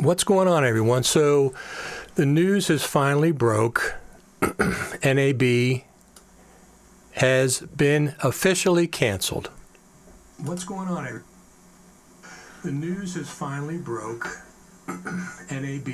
What's going on, everyone? So the news has finally broke. NAB has been officially canceled. What's going on, everyone? The news has finally broke. NAB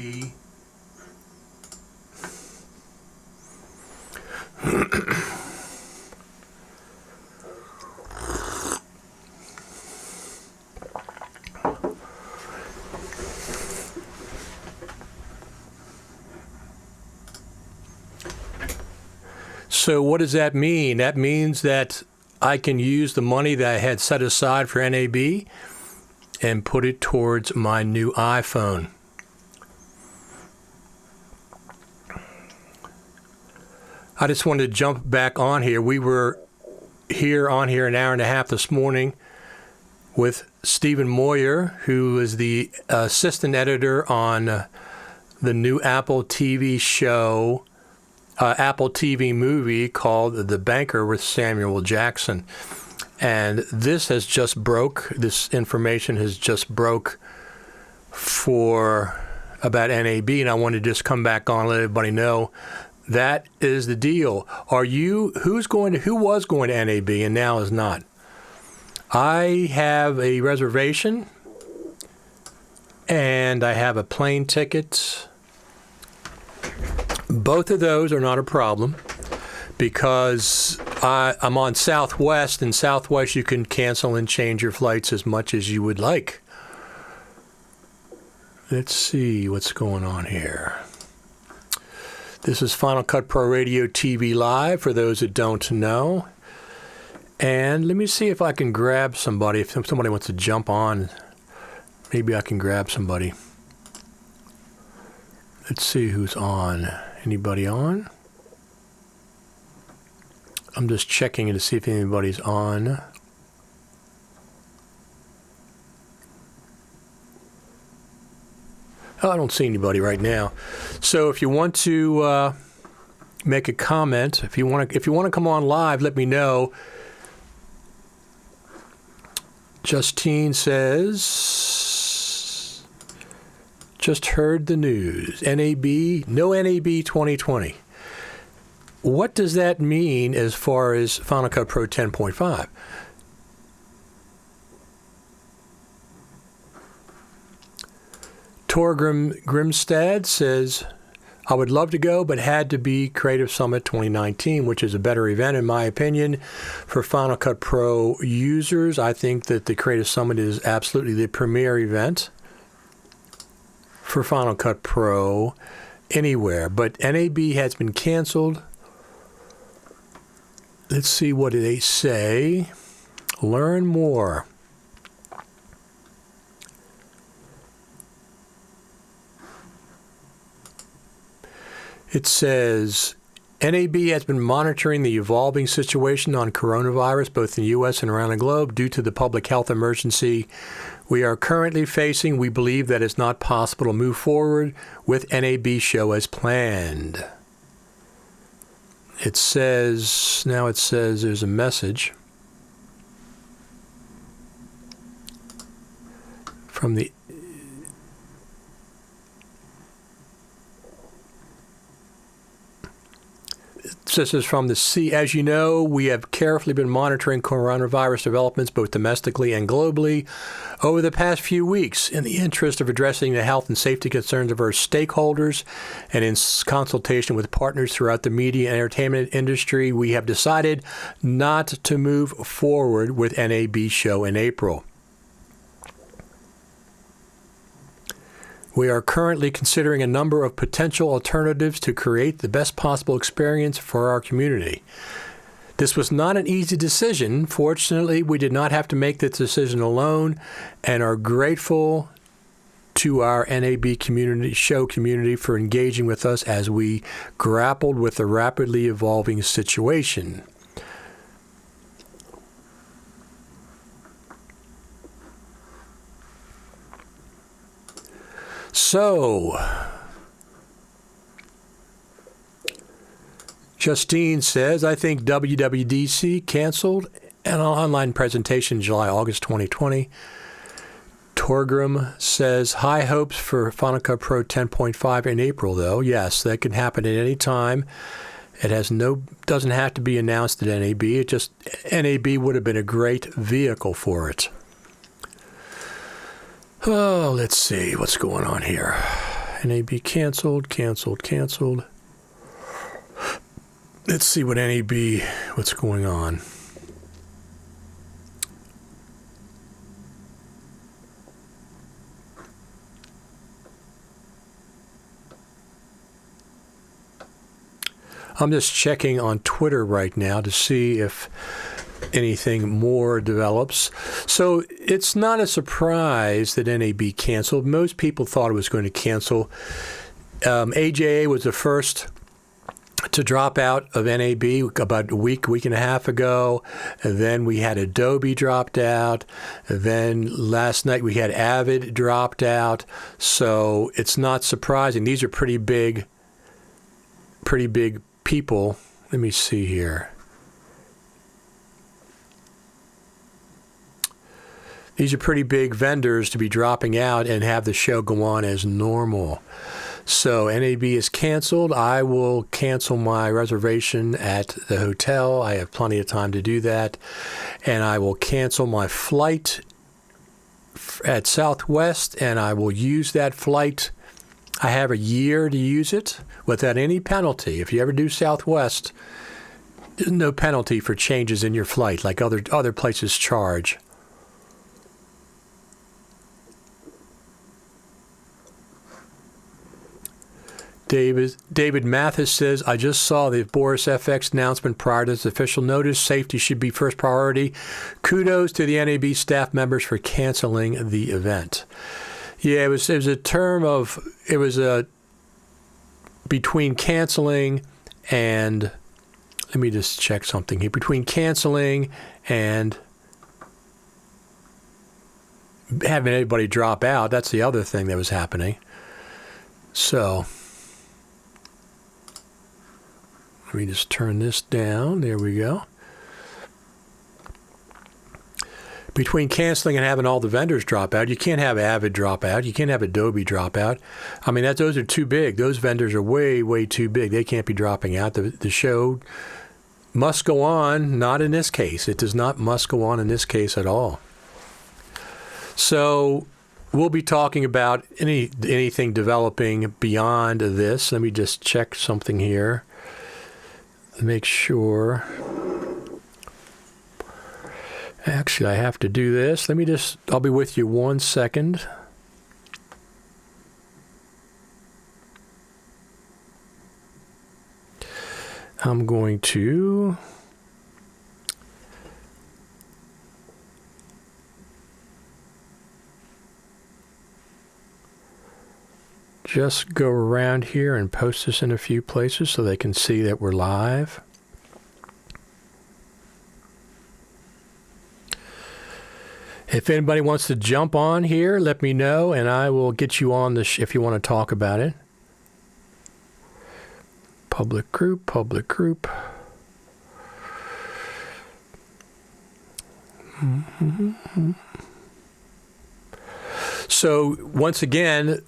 So what does that mean? That means that I can use the money that I had set aside for NAB and put it towards my new iPhone. I just wanted to jump back on here. We were on here an hour and a half this morning with Stephen Moyer, who is the assistant editor on the new Apple TV show, Apple TV movie called The Banker with Samuel Jackson. And this has just broke. This information has just broke about NAB, and I wanted to just come back on and let everybody know that is the deal. Who was going to NAB and now is not? I have a reservation and I have a plane ticket. Both of those are not a problem because I'm on Southwest, and Southwest you can cancel and change your flights as much as you would like. Let's see what's going on here. This is Final Cut Pro Radio TV Live, for those that don't know. And let me see if I can grab somebody. If somebody wants to jump on, maybe I can grab somebody. Let's see who's on. Anybody on? I'm just checking to see if anybody's on. Oh, I don't see anybody right now. So if you want to make a comment, if you want to come on live, let me know. Justine says, just heard the news. NAB, no NAB 2020. What does that mean as far as Final Cut Pro 10.5? Torgrim Grimstad says, I would love to go, but had to be Creative Summit 2019, which is a better event, in my opinion, for Final Cut Pro users. I think that the Creative Summit is absolutely the premier event for Final Cut Pro anywhere. But NAB has been canceled. Let's see what they say. Learn more. It says, NAB has been monitoring the evolving situation on coronavirus, both in the U.S. and around the globe, due to the public health emergency we are currently facing. We believe that it's not possible to move forward with NAB show as planned. It says there's a message from the This is from the C. As you know, we have carefully been monitoring coronavirus developments both domestically and globally over the past few weeks in the interest of addressing the health and safety concerns of our stakeholders and in consultation with partners throughout the media and entertainment industry. We have decided not to move forward with NAB show in April. We are currently considering a number of potential alternatives to create the best possible experience for our community. This was not an easy decision. Fortunately, we did not have to make this decision alone and are grateful to our NAB show community for engaging with us as we grappled with the rapidly evolving situation. So, Justine says, I think WWDC canceled an online presentation July, August 2020. Torgrim says, high hopes for Final Cut Pro 10.5 in April, though. Yes, that can happen at any time. It doesn't have to be announced at NAB. NAB would have been a great vehicle for it. Oh, let's see what's going on here. NAB canceled. Let's see what's going on. I'm just checking on Twitter right now to see if anything more develops. So it's not a surprise that NAB canceled. Most people thought it was going to cancel. AJA was the first to drop out of NAB about a week and a half ago. And then we had Adobe dropped out. And then last night we had Avid dropped out. So it's not surprising. These are pretty big people. Let me see here. These are pretty big vendors to be dropping out and have the show go on as normal. So NAB is canceled. I will cancel my reservation at the hotel. I have plenty of time to do that. And I will cancel my flight at Southwest, and I will use that flight. I have a year to use it without any penalty. If you ever do Southwest, there's no penalty for changes in your flight like other places charge. David Mathis says, I just saw the Boris FX announcement prior to this official notice. Safety should be first priority. Kudos to the NAB staff members for canceling the event. Yeah, it was between canceling and, let me just check something here. Between canceling and having anybody drop out, that's the other thing that was happening. So, let me just turn this down. There we go. Between canceling and having all the vendors drop out, you can't have Avid drop out. You can't have Adobe drop out. I mean, those are too big. Those vendors are way, way too big. They can't be dropping out. The show must go on, not in this case. It does not must go on in this case at all. So we'll be talking about anything developing beyond this. Let me just check something here. Make sure. Actually, I have to do this. I'll be with you 1 second. I'm going to just go around here and post this in a few places so they can see that we're live. If anybody wants to jump on here, let me know, and I will get you on if you want to talk about it. Public group. Mm-hmm. So, once again,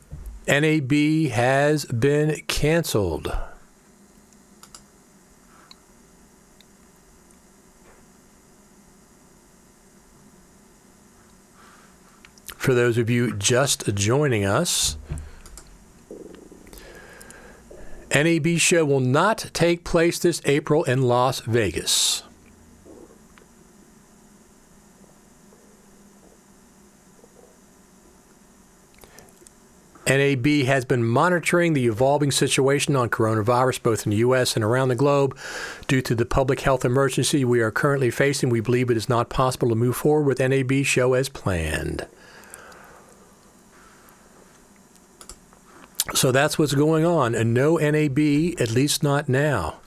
NAB has been canceled. For those of you just joining us, NAB show will not take place this April in Las Vegas. NAB has been monitoring the evolving situation on coronavirus both in the U.S. and around the globe. Due to the public health emergency we are currently facing, we believe it is not possible to move forward with NAB show as planned. So that's what's going on. And no NAB, at least not now.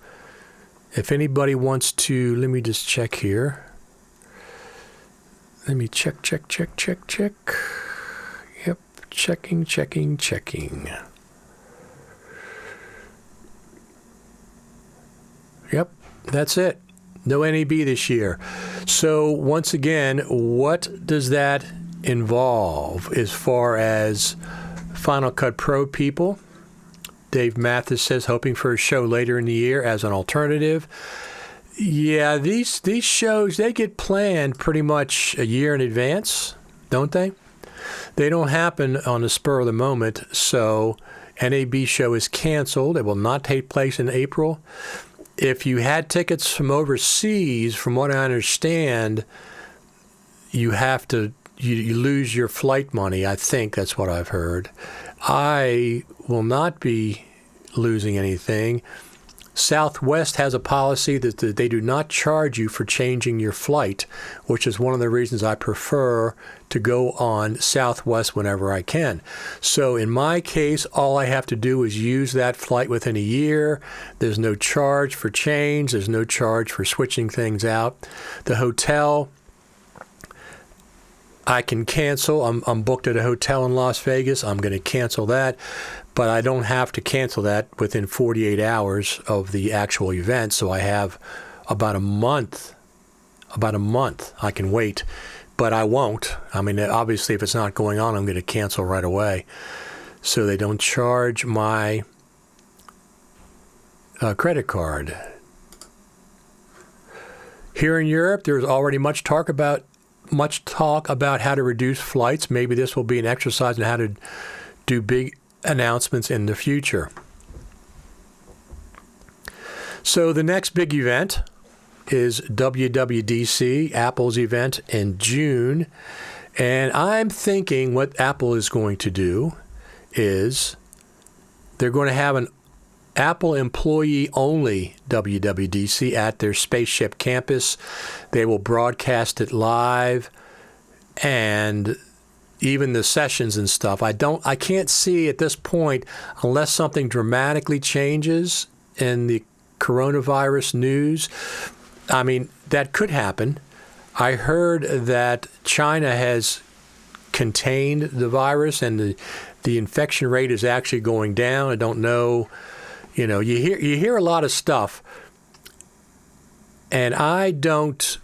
If anybody wants to, let me just check here. Let me check. Yep, checking. Yep, that's it. No NAB this year. So once again, what does that involve as far as Final Cut Pro people. Dave Mathis says, hoping for a show later in the year as an alternative. Yeah, these shows, they get planned pretty much a year in advance, don't they? They don't happen on the spur of the moment, so NAB show is canceled. It will not take place in April. If you had tickets from overseas, from what I understand, you have to, you lose your flight money. I think that's what I've heard. I will not be losing anything. Southwest has a policy that they do not charge you for changing your flight, which is one of the reasons I prefer to go on Southwest whenever I can. So in my case, all I have to do is use that flight within a year. There's no charge for change. There's no charge for switching things out. The hotel, I can cancel. I'm booked at a hotel in Las Vegas. I'm going to cancel that. But I don't have to cancel that within 48 hours of the actual event. So I have about a month I can wait. But I won't. I mean, obviously, if it's not going on, I'm going to cancel right away. So they don't charge my credit card. Here in Europe, there's already much talk about how to reduce flights. Maybe this will be an exercise in how to do big announcements in the future. So the next big event is WWDC, Apple's event in June. And I'm thinking what Apple is going to do is they're going to have an Apple employee-only WWDC at their Spaceship campus. They will broadcast it live, and even the sessions and stuff. I can't see at this point, unless something dramatically changes in the coronavirus news. I mean, that could happen. I heard that China has contained the virus and the infection rate is actually going down. I don't know. You know, you hear a lot of stuff, and I don't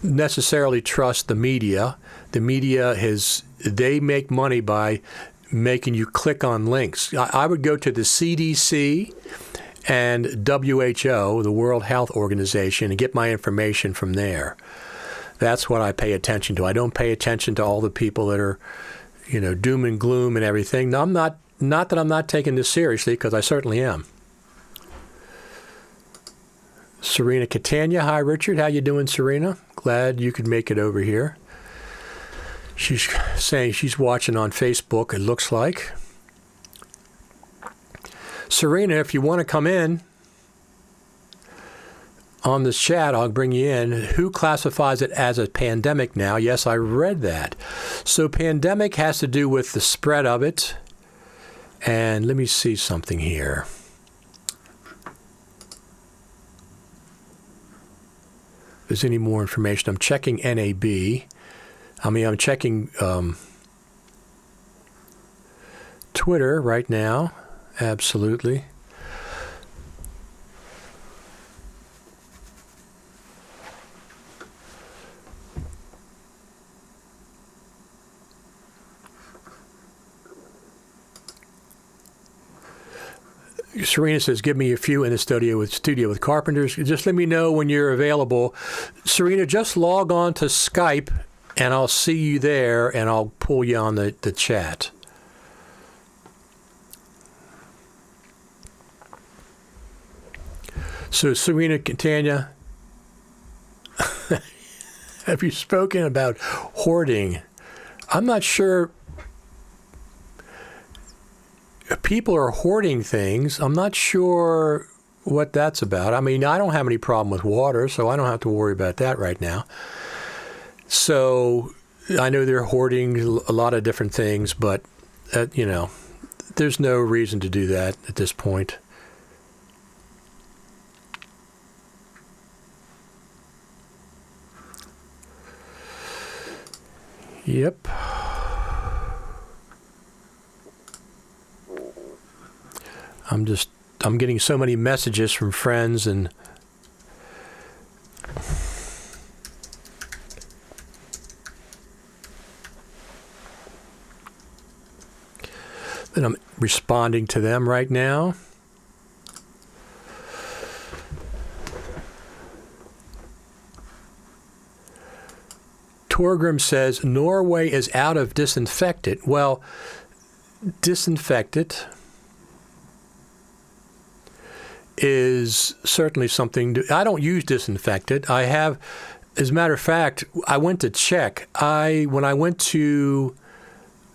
necessarily trust the media. The media they make money by making you click on links. I would go to the CDC and WHO, the World Health Organization, and get my information from there. That's what I pay attention to. I don't pay attention to all the people that are, doom and gloom and everything. No, I'm not that I'm not taking this seriously, because I certainly am. Serena Catania. Hi, Richard. How you doing, Serena? Glad you could make it over here. She's saying she's watching on Facebook, it looks like. Serena, if you want to come in on this chat, I'll bring you in. Who classifies it as a pandemic now? Yes, I read that. So pandemic has to do with the spread of it. And let me see something here. If there's any more information. I'm checking NAB. I'm checking Twitter right now. Absolutely. Serena says, give me a few in the studio with Carpenters. Just let me know when you're available. Serena, just log on to Skype, and I'll see you there, and I'll pull you on the chat. So, Serena Catania, have you spoken about hoarding? I'm not sure. People are hoarding things. I'm not sure what that's about. I mean, I don't have any problem with water, so I don't have to worry about that right now. So I know they're hoarding a lot of different things, but, there's no reason to do that at this point. Yep. I'm getting so many messages from friends, and And I'm responding to them right now. Torgrim says, Norway is out of disinfectant. Well, disinfectant is certainly something. I don't use disinfectant. I have, as a matter of fact, I went to check. When I went to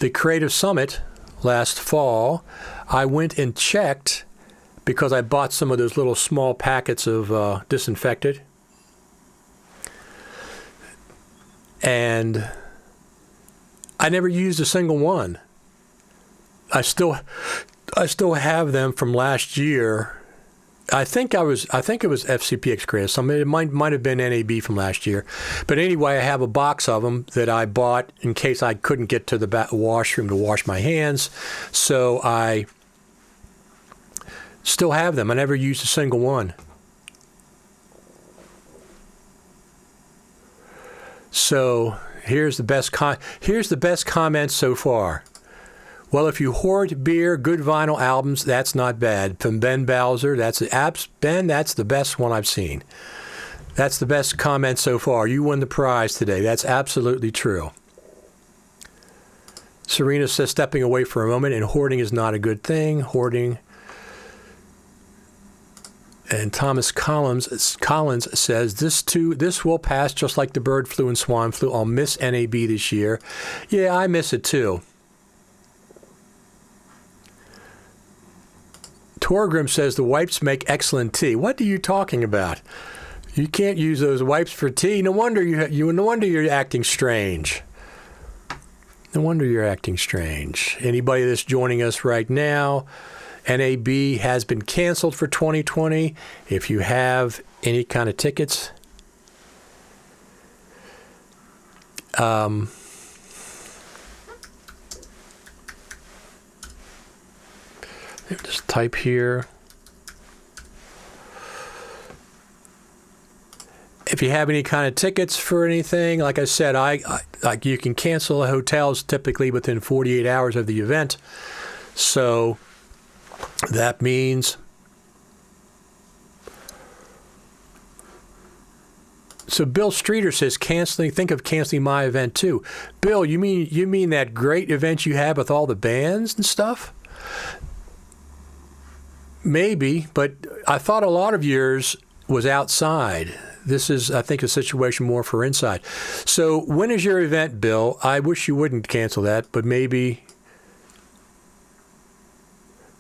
the Creative Summit last fall, I went and checked because I bought some of those little small packets of disinfectant. And I never used a single one. I still have them from last year. I think it was FCPX Creative Summit. It might have been NAB from last year. But anyway, I have a box of them that I bought in case I couldn't get to the washroom to wash my hands. So I still have them. I never used a single one. So here's the best comment so far. Well, if you hoard beer, good vinyl albums, that's not bad. From Ben Bowser, that's the best one I've seen. That's the best comment so far. You won the prize today. That's absolutely true. Serena says stepping away for a moment, and hoarding is not a good thing. Hoarding. And Thomas Collins says, this will pass just like the bird flu and swine flu. I'll miss NAB this year. Yeah, I miss it too. Torgrim says the wipes make excellent tea. What are you talking about? You can't use those wipes for tea. No wonder you're acting strange. No wonder you're acting strange. Anybody that's joining us right now, NAB has been canceled for 2020. If you have any kind of tickets, just type here. If you have any kind of tickets for anything, like I said, like you can cancel hotels typically within 48 hours of the event. So that means, so Bill Streeter says think of canceling my event too. Bill, you mean that great event you have with all the bands and stuff? Maybe, but I thought a lot of yours was outside. This is, I think, a situation more for inside. So when is your event, Bill? I wish you wouldn't cancel that, but maybe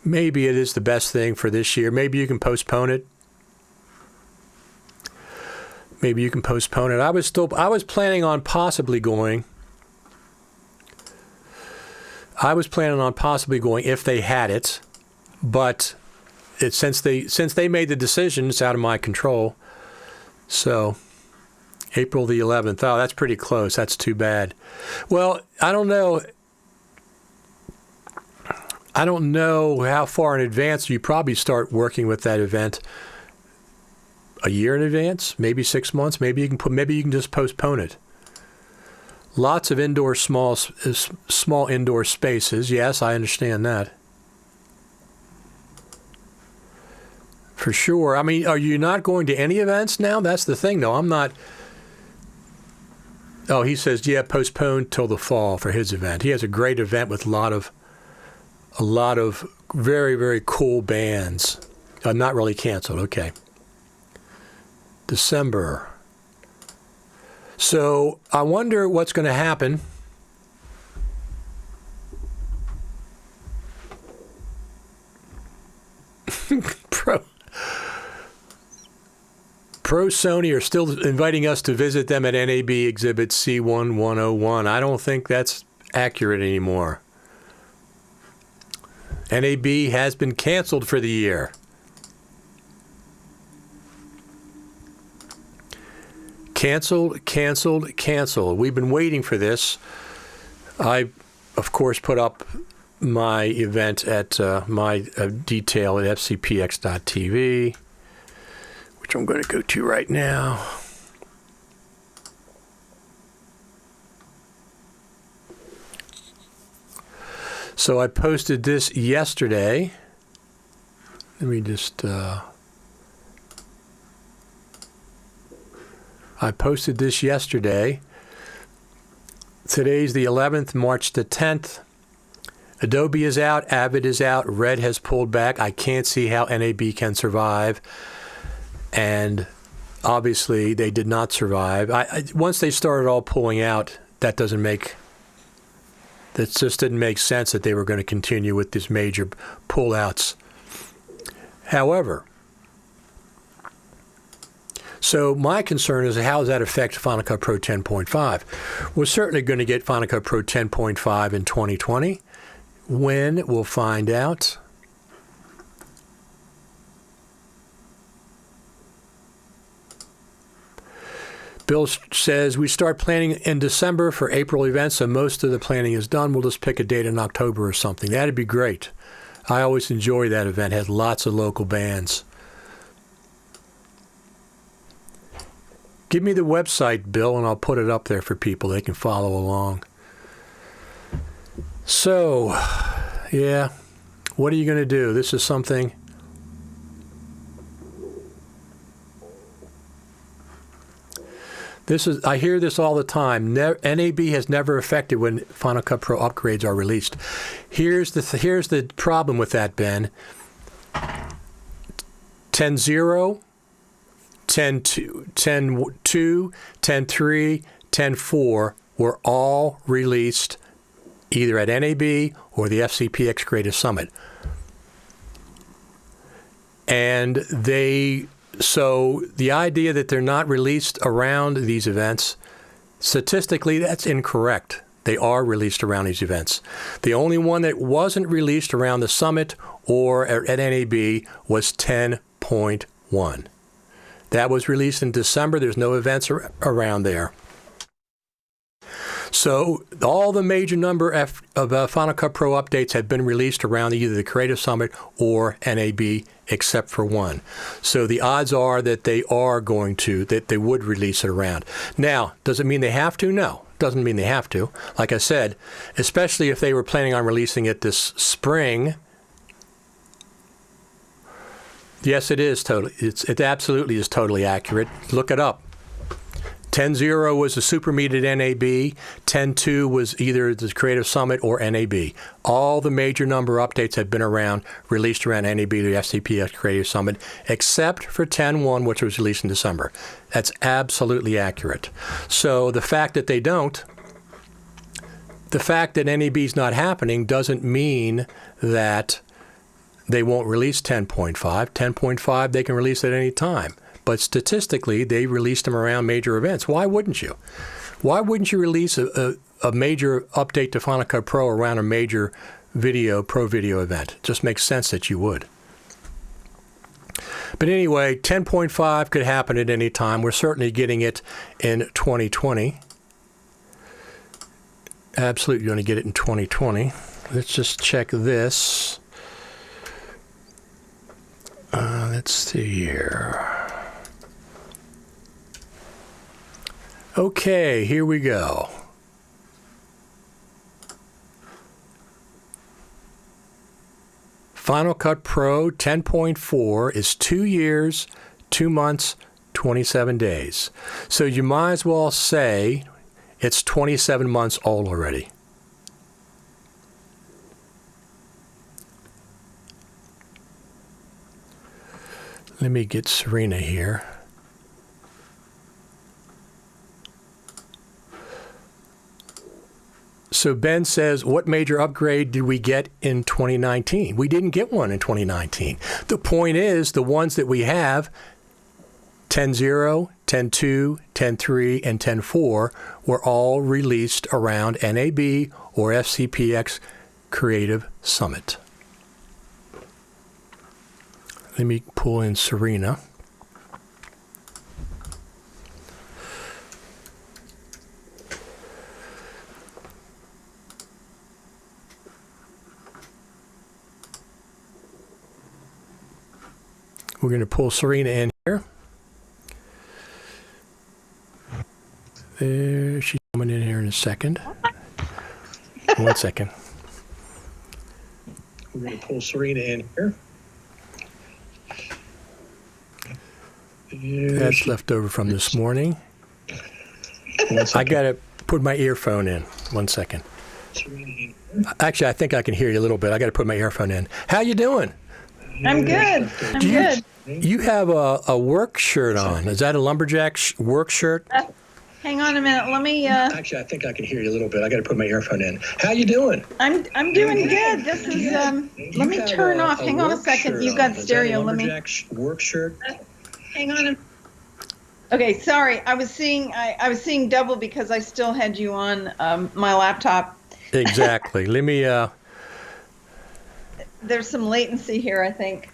it is the best thing for this year. Maybe you can postpone it. I was planning on possibly going. If they had it, but since they made the decision, it's out of my control. So April the 11th. Oh, that's pretty close. That's too bad. Well, I don't know how far in advance. You probably start working with that event a year in advance, maybe 6 months. Maybe you can just postpone it. Lots of small indoor spaces. Yes, I understand that. For sure. I mean, are you not going to any events now? That's the thing, though. I'm not. Oh, he says, yeah, postponed till the fall for his event. He has a great event with a lot of very, very cool bands. Not really canceled. Okay. December. So I wonder what's going to happen. Pro Sony are still inviting us to visit them at NAB Exhibit C1101. I don't think that's accurate anymore. NAB has been canceled for the year. Canceled. We've been waiting for this. I, of course, put up my event at my detail at FCPX.tv, which I'm going to go to right now. So I posted this yesterday. Let me just... I posted this yesterday. Today's the 11th, March the 10th. Adobe is out, Avid is out, Red has pulled back. I can't see how NAB can survive. And obviously, they did not survive. Once they started all pulling out, that just didn't make sense that they were going to continue with these major pullouts. However, so my concern is how does that affect Final Cut Pro 10.5? We're certainly going to get Final Cut Pro 10.5 in 2020. When? We'll find out. Bill says, we start planning in December for April events, so most of the planning is done. We'll just pick a date in October or something. That'd be great. I always enjoy that event. It has lots of local bands. Give me the website, Bill, and I'll put it up there for people. They can follow along. So, yeah, what are you going to do? This is something... I hear this all the time. NAB has never affected when Final Cut Pro upgrades are released. Here's the problem with that, Ben. 10.0, 10.2, 10.2, 10.3, 10.4 were all released either at NAB or the FCPX Creative Summit. And so the idea that they're not released around these events, statistically, that's incorrect. They are released around these events. The only one that wasn't released around the summit or at NAB was 10.1. That was released in December. There's no events around there. So all the major number of Final Cut Pro updates have been released around either the Creative Summit or NAB, except for one. So the odds are that they would release it around. Now, does it mean they have to? No, doesn't mean they have to. Like I said, especially if they were planning on releasing it this spring. Yes, it is totally. It absolutely is totally accurate. Look it up. 10.0 was the Super Meet at NAB. 10.2 was either the Creative Summit or NAB. All the major number updates had been released around NAB, the FCPX Creative Summit, except for 10.1, which was released in December. That's absolutely accurate. So the fact that NAB is not happening doesn't mean that they won't release 10.5. 10.5, they can release at any time. But statistically, they released them around major events. Why wouldn't you? Why wouldn't you release a major update to Final Cut Pro around a major pro video event? It just makes sense that you would. But anyway, 10.5 could happen at any time. We're certainly getting it in 2020. Absolutely going to get it in 2020. Let's just check this. Let's see here. Okay, here we go. Final Cut Pro 10.4 is 2 years, 2 months, 27 days. So you might as well say it's 27 months old already. Let me get Serena here. So Ben says, what major upgrade did we get in 2019? We didn't get one in 2019. The point is, the ones that we have, 10.0, 10.2, 10.3, and 10.4, were all released around NAB or FCPX Creative Summit. Let me pull in Serena. We're going to pull Serena in here. There, she's coming in here in a second. 1 second. We're going to pull Serena in here. That's left over from this morning. I got to put my earphone in. 1 second. Actually, I think I can hear you a little bit. I got to put my earphone in. How you doing? I'm good. I'm good. You have a work shirt on. Is that a lumberjack work shirt? Hang on a minute. Let me. Actually, I think I can hear you a little bit. I got to put my earphone in. How you doing? I'm doing good. This is. Let me turn off. Hang on a second. You got stereo. Let me. Work shirt. Hang on. Okay, sorry. I was seeing double because I still had you on my laptop. Exactly. Let me. There's some latency here, I think.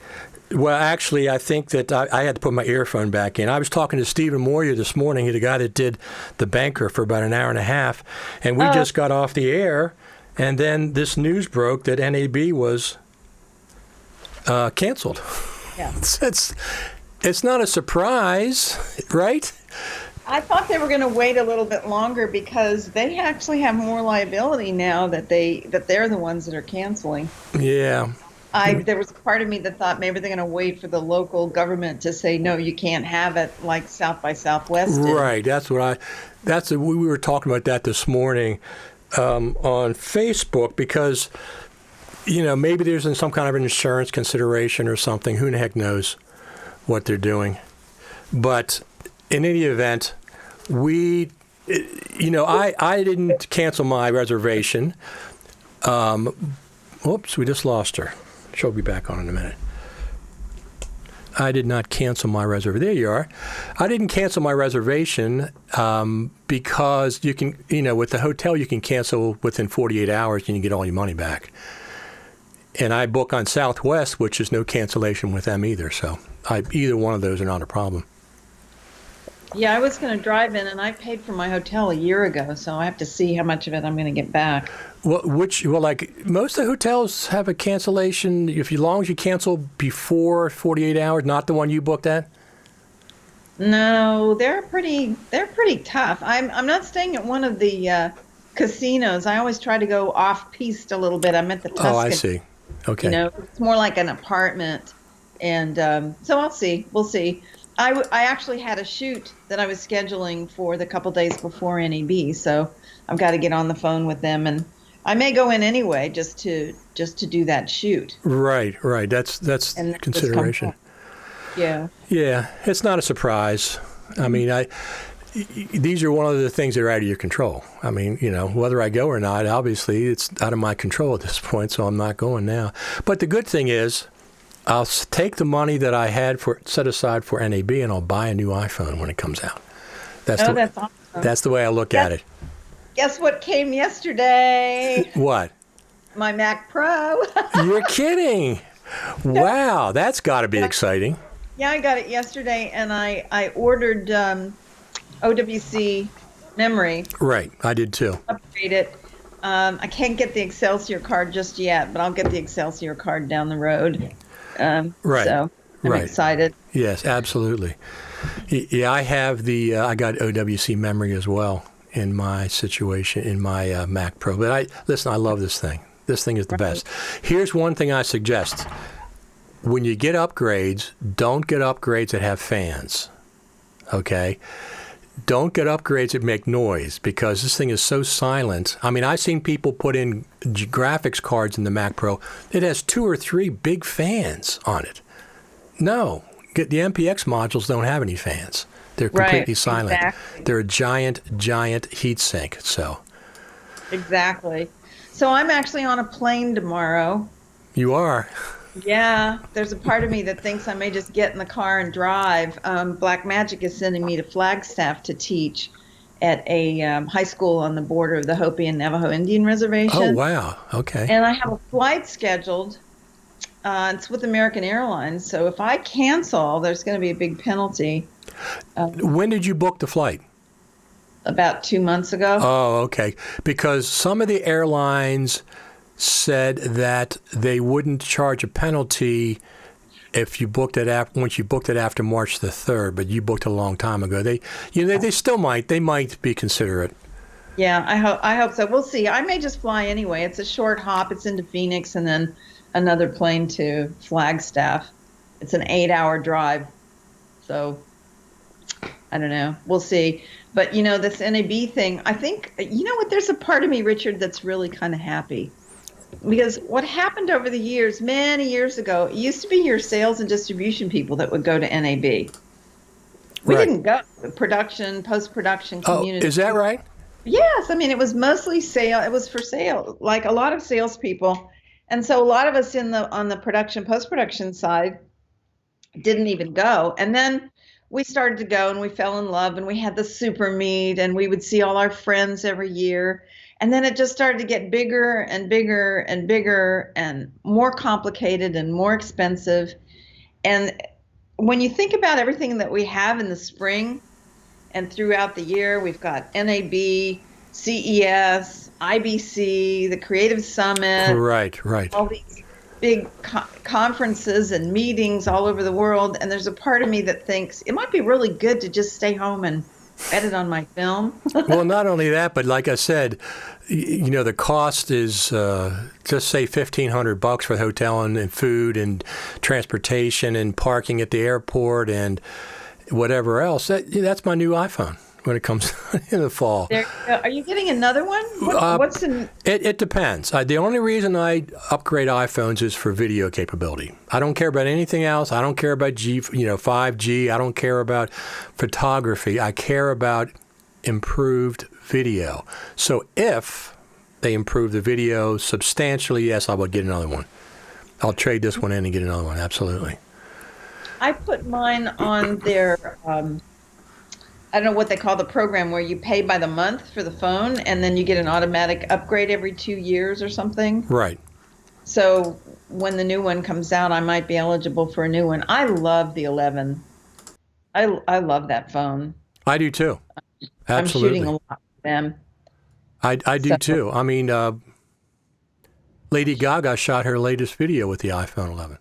Well, actually, I think that I had to put my earphone back in. I was talking to Stephen Moyer this morning, the guy that did The Banker, for about an hour and a half, and we just got off the air, and then this news broke that NAB was canceled. Yeah. It's not a surprise, right? I thought they were going to wait a little bit longer because they actually have more liability now that they're the ones that are canceling. Yeah. There was a part of me that thought maybe they're going to wait for the local government to say, no, you can't have it like South by Southwest did. Right. We were talking about that this morning on Facebook because, maybe there's some kind of an insurance consideration or something. Who the heck knows what they're doing. But in any event, I didn't cancel my reservation. Whoops, we just lost her. She'll be back on in a minute. I did not cancel my reservation. There you are. I didn't cancel my reservation because you can, with the hotel, you can cancel within 48 hours and you get all your money back. And I book on Southwest, which is no cancellation with them either. So either one of those are not a problem. Yeah, I was going to drive in, and I paid for my hotel a year ago, so I have to see how much of it I'm going to get back. Well, like most of the hotels have a cancellation as long as you cancel before 48 hours, not the one you booked at? No, they're pretty tough. I'm not staying at one of the casinos. I always try to go off-piste a little bit. I'm at the Tuscan. Oh, I see. Okay. It's more like an apartment, and so I'll see. We'll see. I actually had a shoot that I was scheduling for the couple days before NAB, so I've got to get on the phone with them, and I may go in anyway just to do that shoot. Right. That's consideration. Yeah. Yeah, it's not a surprise. I mean, these are one of the things that are out of your control. I mean, whether I go or not, obviously it's out of my control at this point, so I'm not going now. But the good thing is, I'll take the money that I had set aside for NAB and I'll buy a new iPhone when it comes out. That's awesome. That's the way I look at it. Guess what came yesterday? What? My Mac Pro. You're kidding. Wow, that's got to be exciting. Yeah, I got it yesterday, and I ordered OWC memory. Right, I did too. Upgrade it. I can't get the Excelsior card just yet, but I'll get the Excelsior card down the road. Right. So I'm excited. Yes, absolutely. Yeah, I have I got OWC memory as well in my situation, in my Mac Pro. But I love this thing. This thing is the best. Here's one thing I suggest. When you get upgrades, don't get upgrades that have fans. Okay? Don't get upgrades that make noise because this thing is so silent. I mean, I've seen people put in graphics cards in the Mac Pro. It has 2 or 3 big fans on it. No, the MPX modules don't have any fans. They're completely silent. Exactly. They're a giant heat sink. So. Exactly. So I'm actually on a plane tomorrow. You are? Yeah, there's a part of me that thinks I may just get in the car and drive. Black Magic is sending me to Flagstaff to teach at a high school on the border of the Hopi and Navajo Indian Reservation. Oh, wow. Okay. And I have a flight scheduled. It's with American Airlines. So if I cancel, there's going to be a big penalty. When did you book the flight? About 2 months ago. Oh, okay. Because some of the airlines said that they wouldn't charge a penalty if you booked it once you booked it after March the 3rd, but you booked it a long time ago. They still might be considerate. Yeah, I hope so. We'll see. I may just fly anyway. It's a short hop. It's into Phoenix, and then another plane to Flagstaff. It's an 8-hour drive. So I don't know. We'll see. But, this NAB thing, I think, you know what, there's a part of me, Richard, that's really kind of happy. Because what happened over the years, many years ago, it used to be your sales and distribution people that would go to NAB. We didn't go. Production, post-production, community. Oh, is that right? Yes. I mean, it was mostly sale. It was for sale, like a lot of salespeople. And so a lot of us on the production, post-production side didn't even go. And then we started to go and we fell in love and we had the super meet and we would see all our friends every year. And then it just started to get bigger and bigger and bigger and more complicated and more expensive. And when you think about everything that we have in the spring and throughout the year, we've got NAB, CES, IBC, the Creative Summit. Right. All these big conferences and meetings all over the world. And there's a part of me that thinks it might be really good to just stay home and edit on my film. Well, not only that, but like I said, the cost is just say $1,500 for the hotel and food and transportation and parking at the airport and whatever else. That's my new iPhone when it comes in the fall. Are you getting another one? What's in? It depends. The only reason I upgrade iPhones is for video capability. I don't care about anything else. I don't care about 5G. I don't care about photography. I care about improved video. So if they improve the video substantially, yes, I will get another one. I'll trade this one in and get another one. Absolutely. I put mine on their, I don't know what they call the program where you pay by the month for the phone and then you get an automatic upgrade every 2 years or something. Right. So when the new one comes out, I might be eligible for a new one. I love the 11. I love that phone. I do too. Absolutely. I'm shooting a lot with them. I do too. I mean, Lady Gaga shot her latest video with the iPhone 11.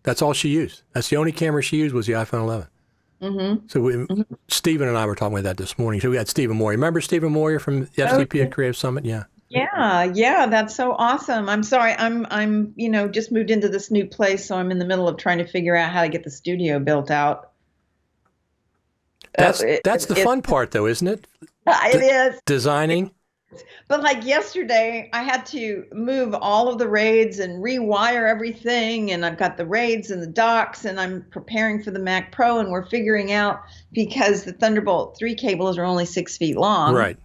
That's all she used. That's the only camera she used was the iPhone 11. Mm-hmm. So Stephen and I were talking about that this morning. So we had Stephen Moyer. Remember Stephen Moyer from FCP Creative Summit? Yeah. Yeah, that's so awesome. I'm sorry, I'm just moved into this new place, so I'm in the middle of trying to figure out how to get the studio built out. That's the fun part, though, isn't it? It is. Designing. But like yesterday, I had to move all of the RAIDs and rewire everything. And I've got the RAIDs and the docks and I'm preparing for the Mac Pro. And we're figuring out, because the Thunderbolt 3 cables are only 6 feet long. Right.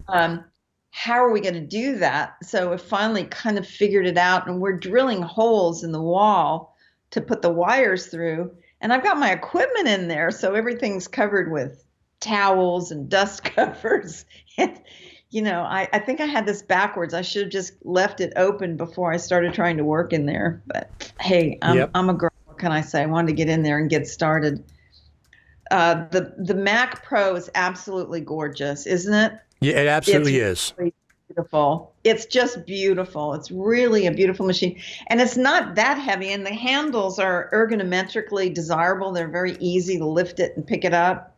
How are we going to do that? So we finally kind of figured it out. And we're drilling holes in the wall to put the wires through. And I've got my equipment in there. So everything's covered with towels and dust covers. And I think I had this backwards. I should have just left it open before I started trying to work in there. But hey, I'm a girl. What can I say? I wanted to get in there and get started. The Mac Pro is absolutely gorgeous, isn't it? Yeah, it absolutely is. Really beautiful. It's just beautiful. It's really a beautiful machine. And it's not that heavy. And the handles are ergonometrically desirable. They're very easy to lift it and pick it up.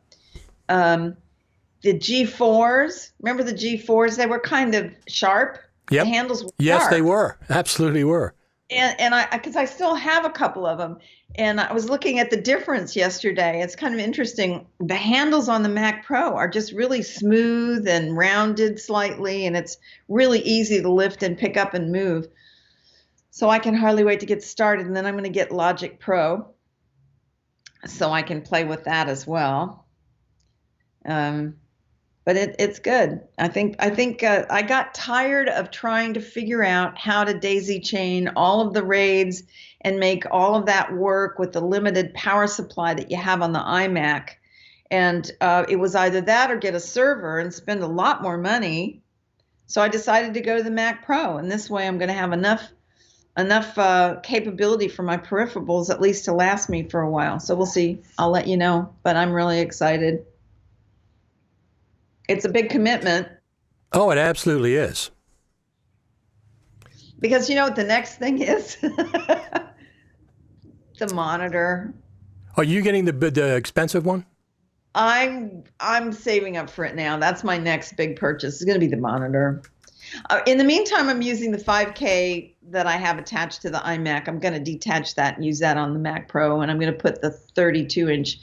The G4s, remember the G4s? They were kind of sharp. Yep. The handles were Yes, sharp. they were. Absolutely were. And because I still have a couple of them. And I was looking at the difference yesterday. It's kind of interesting. The handles on the Mac Pro are just really smooth and rounded slightly. And it's really easy to lift and pick up and move. So I can hardly wait to get started. And then I'm going to get Logic Pro so I can play with that as well. But it's good. I think I got tired of trying to figure out how to daisy chain all of the RAIDs and make all of that work with the limited power supply that you have on the iMac. And it was either that or get a server and spend a lot more money. So I decided to go to the Mac Pro. And this way I'm going to have enough capability for my peripherals, at least to last me for a while. So we'll see. I'll let you know. But I'm really excited. It's a big commitment. Oh, it absolutely is. Because you know what the next thing is? The monitor. Are you getting the expensive one? I'm saving up for it now. That's my next big purchase. It's going to be the monitor. In the meantime, I'm using the 5K that I have attached to the iMac, I'm going to detach that and use that on the Mac Pro, and I'm going to put the 32-inch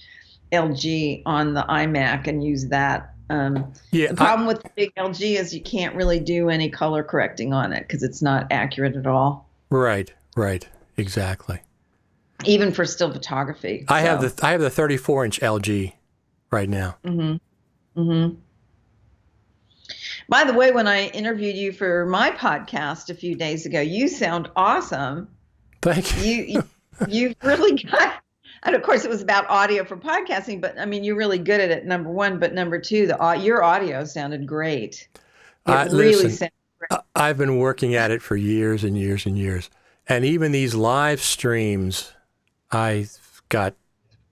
LG on the iMac and use that. The problem with the big LG is you can't really do any color correcting on it because it's not accurate at all. Right, exactly. Even for still photography. I have the 34-inch LG right now. By the way, when I interviewed you for my podcast a few days ago, you sound awesome. Thank you. You've really got, and of course it was about audio for podcasting, but I mean, you're really good at it, number one, but number two, your audio sounded great. It really sounded great. I've been working at it for years and years and years. And even these live streams, I've got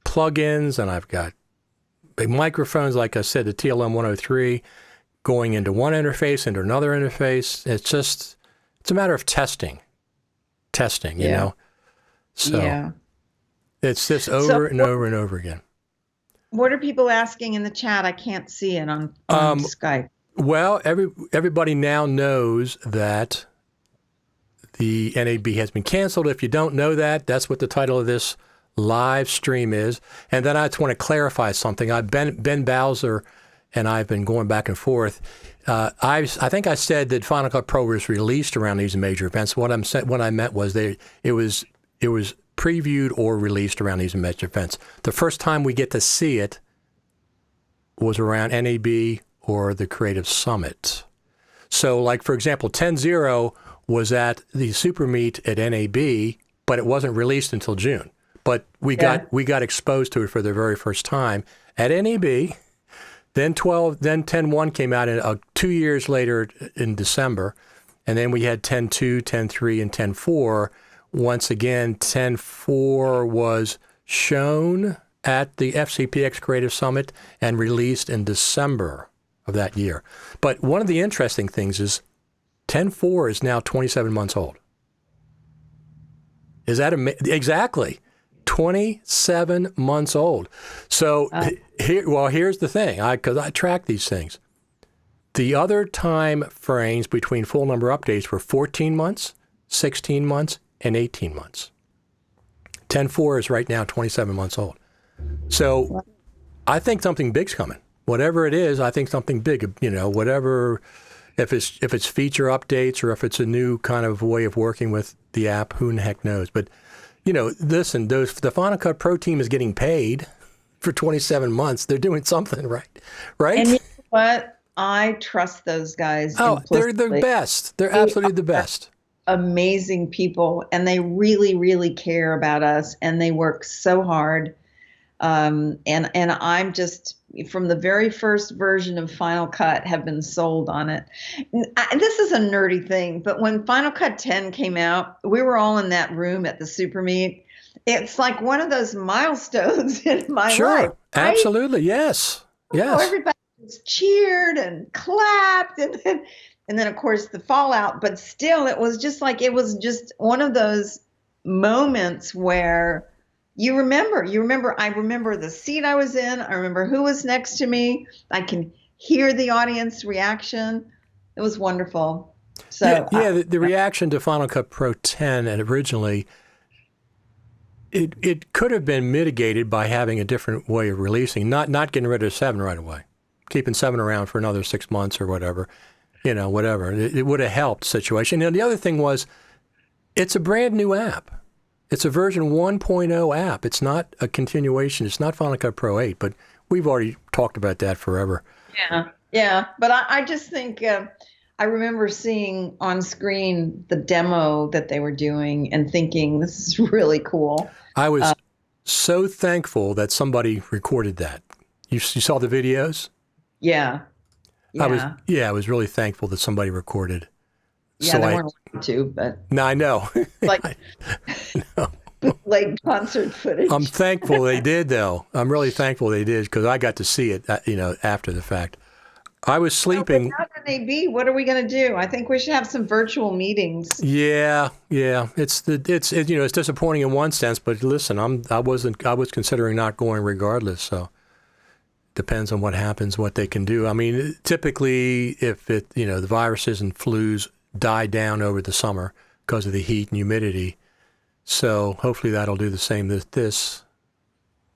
plugins and I've got big microphones, like I said, the TLM 103, going into one interface, into another interface. It's a matter of testing, you know? So it's this over and over and over again. What are people asking in the chat? I can't see it on Skype. Well, everybody now knows that the NAB has been canceled. If you don't know that, that's what the title of this live stream is. And then I just want to clarify something. Ben Bowser and I have been going back and forth. I think I said that Final Cut Pro was released around these major events. What I meant was it was previewed or released around these major events. The first time we get to see it was around NAB or the Creative Summit. So, like, for example, 10.0 was at the Super Meet at NAB, but it wasn't released until June. But we got exposed to it for the very first time at NAB. Then 10.1 came out 2 years later in December. And then we had 10.2, 10.3, and 10.4. Once again, 10.4 was shown at the FCPX Creative Summit and released in December of that year. But one of the interesting things is 10.4 is now 27 months old. Is that exactly 27 months old? So here's the thing, because I track these things. The other time frames between full number updates were 14 months, 16 months, and 18 months. 10.4 is right now 27 months old. So I think something big's coming. Whatever it is, I think something big, whatever, if it's feature updates or if it's a new kind of way of working with the app, who in the heck knows? But, listen, the Final Cut Pro team is getting paid for 27 months. They're doing something right? And you know what? I trust those guys. Oh, they're the best. They're absolutely the best. Amazing people, and they really, really care about us, and they work so hard. And I'm just, from the very first version of Final Cut, have been sold on it. This is a nerdy thing, but when Final Cut 10 came out, we were all in that room at the Super Meet. It's like one of those milestones in my life. Sure, right? Absolutely, yes. Everybody just cheered and clapped, and then of course the fallout. But still, it was just one of those moments where you remember. I remember the seat I was in. I remember who was next to me. I can hear the audience reaction. It was wonderful. So the reaction to Final Cut Pro 10 and originally, it could have been mitigated by having a different way of releasing, not getting rid of 7 right away, keeping 7 around for another 6 months or whatever, whatever. It would have helped the situation. And the other thing was, it's a brand new app. It's a version 1.0 app. It's not a continuation. It's not Final Cut Pro 8, but we've already talked about that forever. Yeah. But I just think I remember seeing on screen the demo that they were doing and thinking, this is really cool. I was so thankful that somebody recorded that. You saw the videos? Yeah. I was really thankful that somebody recorded. Yeah, they weren't allowed to, but... No, I know. Like concert footage. I'm thankful they did, though. I'm really thankful they did, because I got to see it, after the fact. I was sleeping. Without NAB, what are we going to do? I think we should have some virtual meetings. Yeah. It's disappointing in one sense, but listen, I was considering not going regardless, so... Depends on what happens, what they can do. I mean, typically, if the viruses and flus die down over the summer, because of the heat and humidity. So hopefully that'll do the same with this.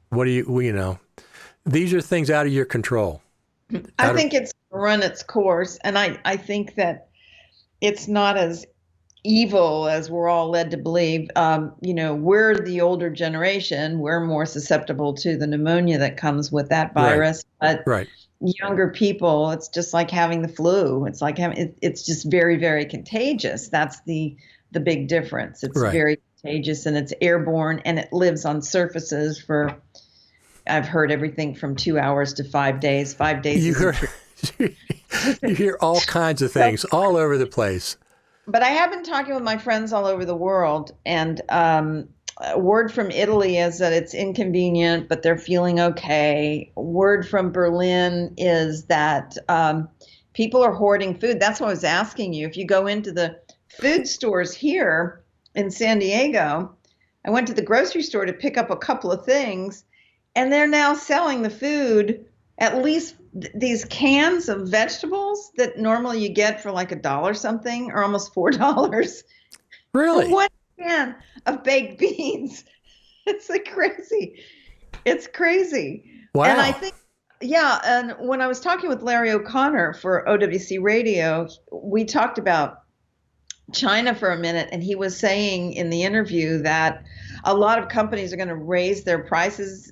What do you know, these are things out of your control. I think it's run its course. And I think that it's not as evil as we're all led to believe. We're the older generation. We're more susceptible to the pneumonia that comes with that virus. But younger people, it's just like having the flu. It's like it's just very, very contagious. That's the big difference. It's very contagious, and it's airborne, and it lives on surfaces for, I've heard everything from 2 hours to 5 days. 5 days. You hear all kinds of things all over the place. But I have been talking with my friends all over the world, and word from Italy is that it's inconvenient, but they're feeling okay. Word from Berlin is that people are hoarding food. That's what I was asking you. If you go into the food stores here in San Diego, I went to the grocery store to pick up a couple of things, and they're now selling the food, at least these cans of vegetables that normally you get for like $1 something, or almost $4. Really? For one can of baked beans. It's like crazy. It's crazy. Wow. And I think, and when I was talking with Larry O'Connor for OWC Radio, we talked about China for a minute, and he was saying in the interview that a lot of companies are going to raise their prices,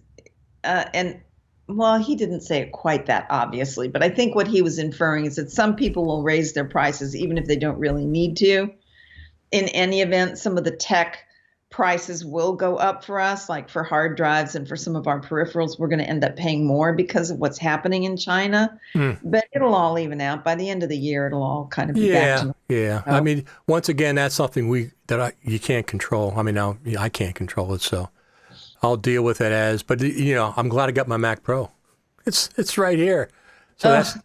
well, he didn't say it quite that obviously, but I think what he was inferring is that some people will raise their prices even if they don't really need to. In any event, some of the tech prices will go up for us, like for hard drives and for some of our peripherals. We're going to end up paying more because of what's happening in China. But it'll all even out. By the end of the year, it'll all kind of be back to normal. I mean, once again, that's something you can't control. I mean, now I can't control it, so I'll deal with it but I'm glad I got my Mac Pro. It's right here. So that's,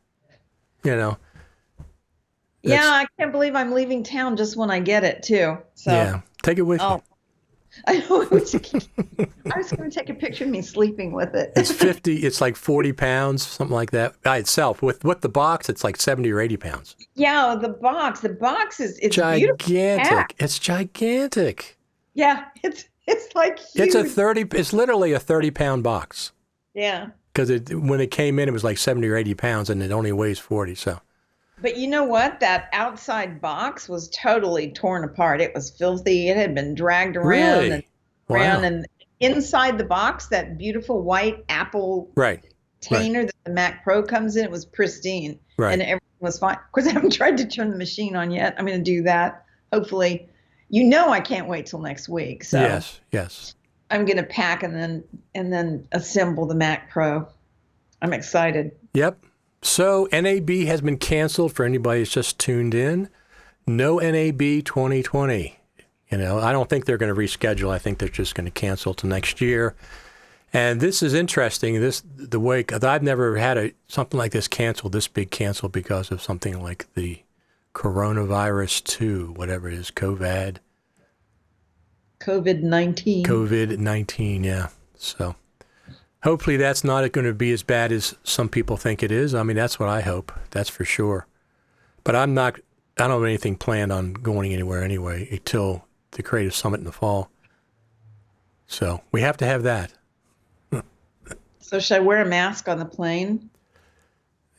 I can't believe I'm leaving town just when I get it too. So take it with you. I know. I was going to take a picture of me sleeping with it. It's like 40 pounds, something like that by itself. With the box, it's like 70 or 80 pounds. Yeah, the box is gigantic. Beautiful. It's gigantic. Yeah, it's like huge. It's literally a 30-pound box. Yeah. Because when it came in, it was like 70 or 80 pounds, and it only weighs 40. So. But you know what? That outside box was totally torn apart. It was filthy. It had been dragged around really? and around. And inside the box, that beautiful white Apple container that the Mac Pro comes in, it was pristine. And everything was fine. Of course, I haven't tried to turn the machine on yet. I'm going to do that. Hopefully. I can't wait till next week. So yes. I'm going to pack and then assemble the Mac Pro. I'm excited. Yep. So NAB has been canceled for anybody who's just tuned in. No NAB 2020. I don't think they're going to reschedule. I think they're just going to cancel to next year. And this is interesting. The way, because I've never had something like this canceled, this big cancel, because of something like the coronavirus 2, whatever it is, COVID-19. COVID-19, yeah. So hopefully that's not going to be as bad as some people think it is. I mean, that's what I hope. That's for sure. But I don't have anything planned on going anywhere anyway until the Creative Summit in the fall. So we have to have that. So should I wear a mask on the plane?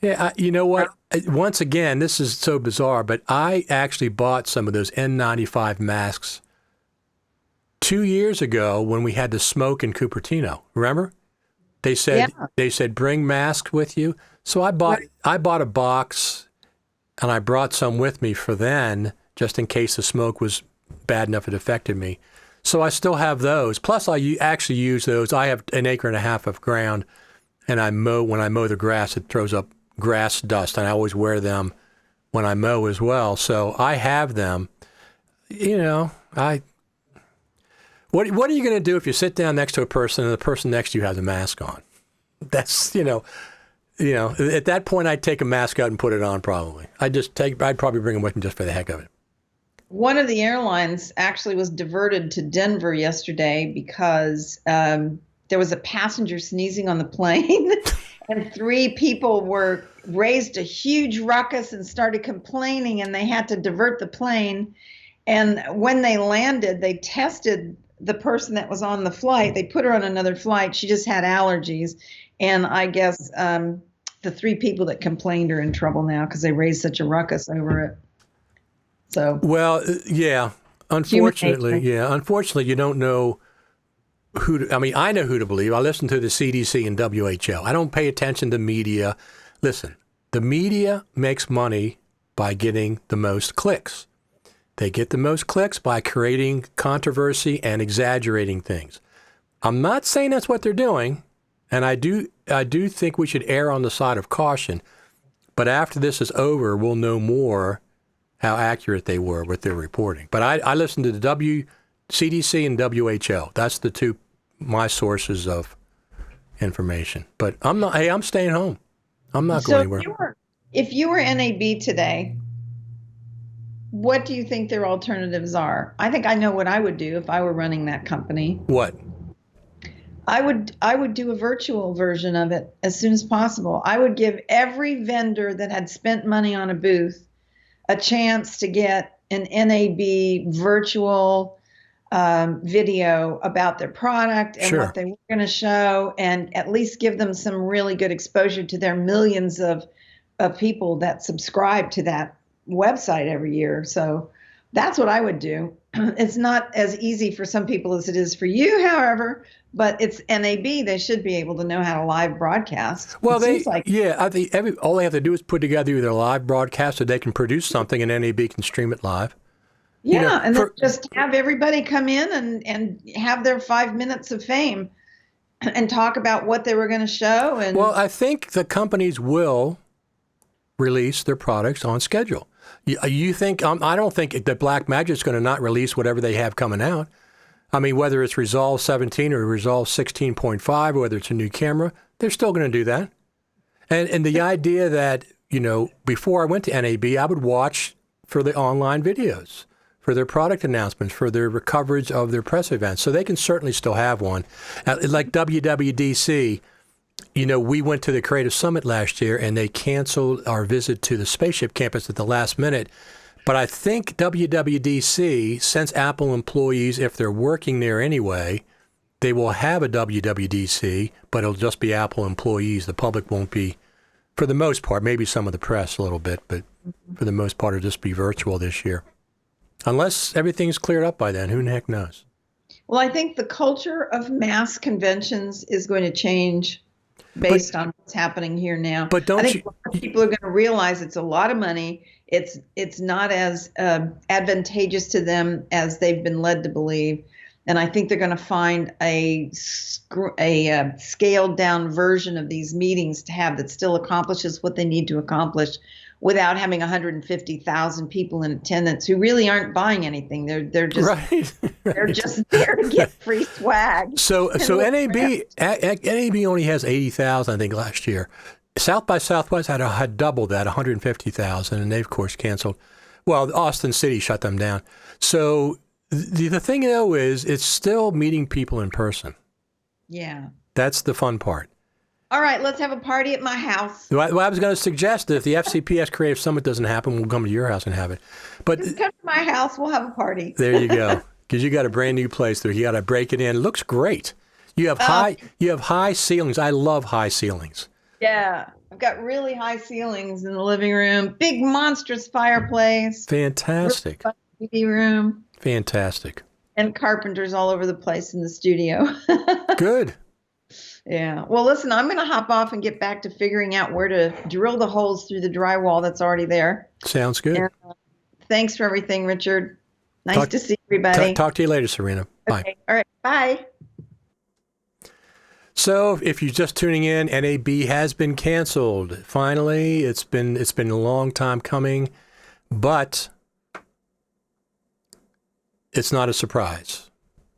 Yeah, you know what? Once again, this is so bizarre, but I actually bought some of those N95 masks 2 years ago when we had the smoke in Cupertino. Remember? They said bring masks with you. So I bought a box, and I brought some with me for then, just in case the smoke was bad enough it affected me. So I still have those. Plus, I actually use those. I have an acre and a half of ground, and when I mow the grass, it throws up grass dust, and I always wear them when I mow as well. So I have them. What are you going to do if you sit down next to a person and the person next to you has a mask on? That's, at that point, I'd take a mask out and put it on probably. I'd probably bring them with me just for the heck of it. One of the airlines actually was diverted to Denver yesterday because there was a passenger sneezing on the plane and 3 people raised a huge ruckus and started complaining, and they had to divert the plane. And when they landed, they tested the person that was on the flight. They put her on another flight. She just had allergies. And I guess the 3 people that complained are in trouble now because they raised such a ruckus over it. So, well, yeah, unfortunately, you don't know I know who to believe. I listen to the CDC and WHO. I don't pay attention to media. Listen, the media makes money by getting the most clicks. They get the most clicks by creating controversy and exaggerating things. I'm not saying that's what they're doing, and I do think we should err on the side of caution. But after this is over, we'll know more how accurate they were with their reporting. But I listen to the CDC and WHO. That's the 2 my sources of information. But I'm staying home. I'm not going anywhere. If you were NAB today, what do you think their alternatives are? I think I know what I would do if I were running that company. What? I would do a virtual version of it as soon as possible. I would give every vendor that had spent money on a booth a chance to get an NAB virtual video about their product and what they were going to show, and at least give them some really good exposure to their millions of people that subscribe to that website every year. So that's what I would do. It's not as easy for some people as it is for you, however, but it's NAB. They should be able to know how to live broadcast. Well, I think all they have to do is put together their live broadcast so they can produce something and NAB can stream it live. Yeah, and then just have everybody come in and have their 5 minutes of fame and talk about what they were going to show. And well, I think the companies will release their products on schedule. You think? I don't think that Blackmagic's going to not release whatever they have coming out. I mean, whether it's Resolve 17 or Resolve 16.5, or whether it's a new camera, they're still going to do that. And the idea that, before I went to NAB, I would watch for the online videos, for their product announcements, for their coverage of their press events. So they can certainly still have one. Like WWDC, we went to the Creative Summit last year and they canceled our visit to the Spaceship Campus at the last minute. But I think WWDC, since Apple employees, if they're working there anyway, they will have a WWDC, but it'll just be Apple employees. The public won't be, for the most part, maybe some of the press a little bit, but for the most part, it'll just be virtual this year. Unless everything's cleared up by then, who the heck knows? Well, I think the culture of mass conventions is going to change based on what's happening here now. But I think people are going to realize it's a lot of money. It's not as advantageous to them as they've been led to believe. And I think they're going to find a scaled down version of these meetings to have that still accomplishes what they need to accomplish without having 150,000 people in attendance who really aren't buying anything. They're just right. They're just there to get free swag. So NAB only has 80,000, I think, last year. South by Southwest had doubled that, 150,000, and they of course canceled. Well, Austin City shut them down. So the thing though is it's still meeting people in person. Yeah. That's the fun part. All right, let's have a party at my house. Well, I was going to suggest that if the FCPS Creative Summit doesn't happen, we'll come to your house and have it. But just come to my house, we'll have a party. There you go. Because you got a brand new place there. You got to break it in. It looks great. You have high ceilings. I love high ceilings. Yeah. I've got really high ceilings in the living room. Big monstrous fireplace. Fantastic. Really TV room. Fantastic. And carpenters all over the place in the studio. Good. Yeah. Well, listen, I'm going to hop off and get back to figuring out where to drill the holes through the drywall that's already there. Sounds good. And, thanks for everything, Richard. Nice to see everybody. Talk to you later, Serena. Bye. Okay. All right. Bye. So if you're just tuning in, NAB has been canceled. Finally, it's been a long time coming, but it's not a surprise.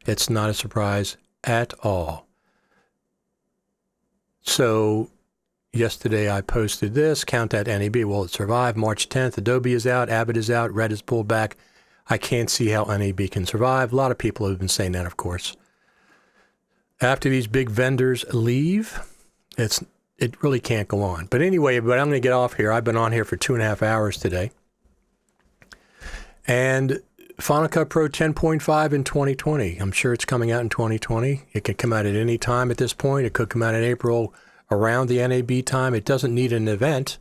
It's not a surprise at all. So yesterday I posted this, count that NAB. Will it survive? March 10th, Adobe is out, Avid is out, Red is pulled back. I can't see how NAB can survive. A lot of people have been saying that, of course. After these big vendors leave, it really can't go on. But anyway, I'm going to get off here. I've been on here for 2.5 hours today. And Final Cut Pro 10.5 in 2020. I'm sure it's coming out in 2020. It can come out at any time at this point. It could come out in April around the NAB time. It doesn't need an event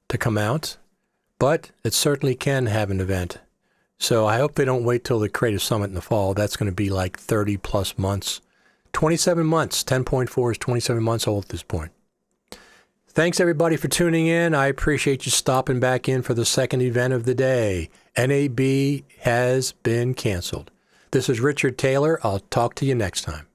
to come out, but it certainly can have an event. So I hope they don't wait till the Creative Summit in the fall. That's going to be like 30 plus months. 27 months. 10.4 is 27 months old at this point. Thanks, everybody, for tuning in. I appreciate you stopping back in for the second event of the day. NAB has been canceled. This is Richard Taylor. I'll talk to you next time.